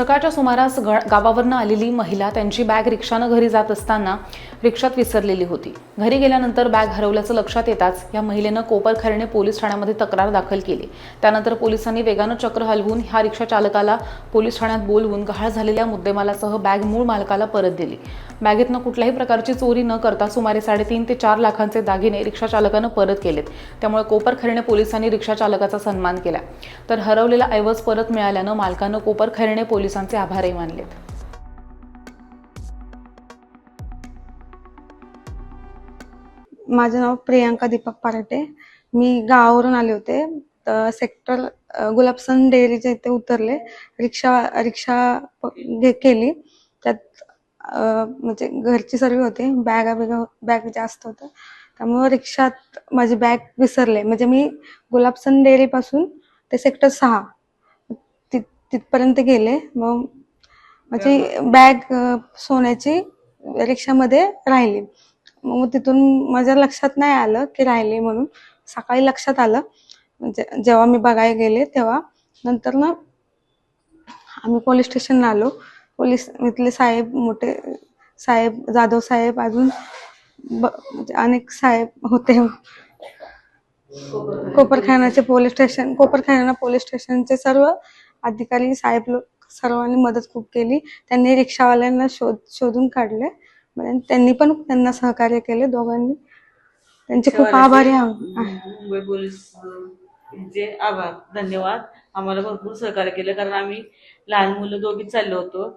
सकाळच्या सुमारास गावावरनं आलेली महिला त्यांची बॅग रिक्षानं घरी जात असताना रिक्षात विसरलेली होती. घरी गेल्यानंतर बॅग हरवल्याचं लक्षात येताच या महिलेनं कोपरखैरणे पोलीस ठाण्यामध्ये तक्रार दाखल केली. त्यानंतर पोलिसांनी वेगानं चक्र हलवून ह्या रिक्षा चालकाला पोलीस ठाण्यात बोलवून गहाळ झालेल्या मुद्देमालासह बॅग मूळ मालकाला परत दिली. बॅगेतनं कुठल्याही प्रकारची चोरी न करता सुमारे 3.5 ते 4 लाखांचे दागिने रिक्षा चालकानं परत केलेत. त्यामुळे कोपरखैरणे पोलिसांनी रिक्षा चालकाचा सन्मान केला. तर हरवलेला ऐवज परत मिळाल्यानं मालकानं कोपरखैरणे पोलिसांचे आभारही मानलेत. माझं नाव प्रियांका दीपक पाराटे. मी गावावरून आले होते. सेक्टर गुलाबसन डेअरीच्या इथे उतरले. रिक्षा केली. त्यात म्हणजे घरची सर्व होते. बॅग जास्त होतं, त्यामुळे रिक्षात माझी बॅग विसरले. म्हणजे मी गुलाबसन डेअरी पासून ते सेक्टर 6 तिथपर्यंत गेले. मग माझी बॅग सोन्याची रिक्षामध्ये राहिली. मग तिथून माझ्या लक्षात नाही आलं की राहिली म्हणून. सकाळी लक्षात आलं, म्हणजे जेव्हा मी बघायला गेले तेव्हा. नंतर ना आम्ही पोलीस स्टेशनला आलो. पोलीस इथले साहेब, मोठे साहेब, जाधव साहेब, अजून म्हणजे अनेक साहेब होते. कोपरखैरणे पोलीस स्टेशनचे सर्व अधिकारी साहेब सर्वांनी मदत खूप केली. त्यांनी रिक्षावाल्यांना शोधून काढले. त्यांनी पण त्यांना सहकार्य केले. दोघांनी त्यांचे खूप आभारी आहे. मुंबई पोलीस जे आभार, धन्यवाद. आम्हाला भरपूर सहकार्य केलं, कारण आम्ही लहान मुलं दोघीच चाललो होतो.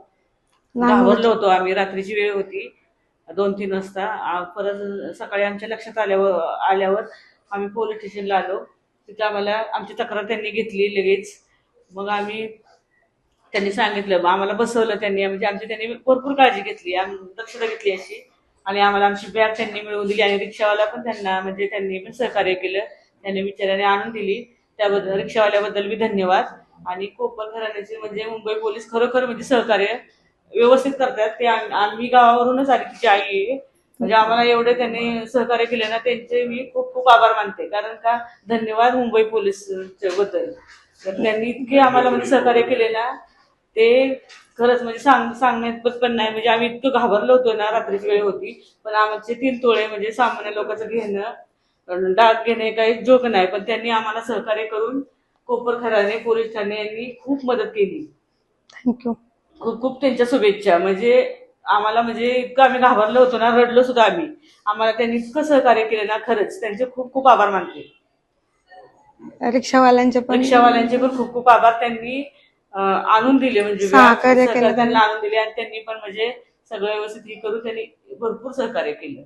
घाबरलो होतो आम्ही. रात्रीची वेळ होती, 2-3 वाजता. परत सकाळी आमच्या लक्षात आल्यावर आम्ही पोलीस स्टेशनला आलो. तिथे आम्हाला आमची तक्रार त्यांनी घेतली लगेच. मग त्यांनी सांगितलं, आम्हाला बसवलं त्यांनी. म्हणजे आमची त्यांनी भरपूर काळजी घेतली, दक्षता घेतली अशी. आणि आम्हाला आमची बॅग त्यांनी मिळवून दिली. आणि रिक्षावाला पण त्यांनी पण सहकार्य केलं. त्यांनी बिचाऱ्याने आणून दिली. त्याबद्दल रिक्षावाल्याबद्दल मी धन्यवाद. आणि कोपरखैरण्याचे म्हणजे मुंबई पोलीस खरोखर म्हणजे सहकार्य व्यवस्थित करतात. ते आम्ही गावावरूनच आली, तिची आई आहे. म्हणजे आम्हाला एवढे त्यांनी सहकार्य केले ना, त्यांचे मी खूप खूप आभार मानते. कारण का, धन्यवाद मुंबई पोलीस बद्दल. त्यांनी इतके आम्हाला म्हणजे सहकार्य केले ना, ते खरंच म्हणजे सांगण्यात पण नाही. म्हणजे आम्ही इतकं घाबरलो होतो ना, रात्रीची वेळ होती. पण आमचे 3 तोळे म्हणजे सामान्य लोकांचं घेणं, डाग घेणे काही जोक नाही. पण त्यांनी आम्हाला सहकार्य करून कोपरखैरणे पोलीस ठाणे यांनी खूप मदत केली. थँक्यू. खूप खूप त्यांच्या शुभेच्छा. म्हणजे आम्हाला म्हणजे इतकं आम्ही घाबरलो होतो ना, रडलो सुद्धा आम्ही. आम्हाला त्यांनी इतकं सहकार्य केलं ना, खरंच त्यांचे खूप खूप आभार मानते. रिक्षावाल्यांचे पण खूप खूप आभार. त्यांनी आणून दिले, म्हणजे सहकार्य केलं त्यांना आणून दिले. आणि त्यांनी पण म्हणजे सगळं व्यवस्थित हे करून त्यांनी भरपूर सहकार्य केलं.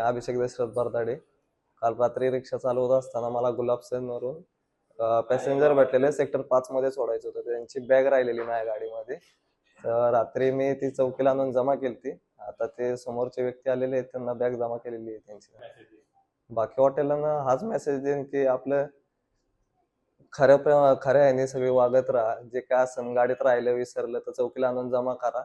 अभिषेक दशरथ बरदाडे. काल रात्री रिक्षा चालवत असताना मला गुलाबसनवरून पॅसेंजर भेटलेले. सेक्टर 5 मध्ये सोडायचं होतं. त्यांची बॅग राहिलेली माझ्या गाडीमध्ये. तर रात्री मी ती चौकीला आणून जमा केली. आता ते समोरचे व्यक्ती आलेले आहेत, त्यांना बॅग जमा केलेली आहे त्यांची. बाकी हॉटेलांना हाच मेसेज देईन की आपलं खऱ्या ह्याने सगळे वागत राहा. जे काय असन गाडीत राहिलं, विसरलं तर चौकीला आणून जमा करा.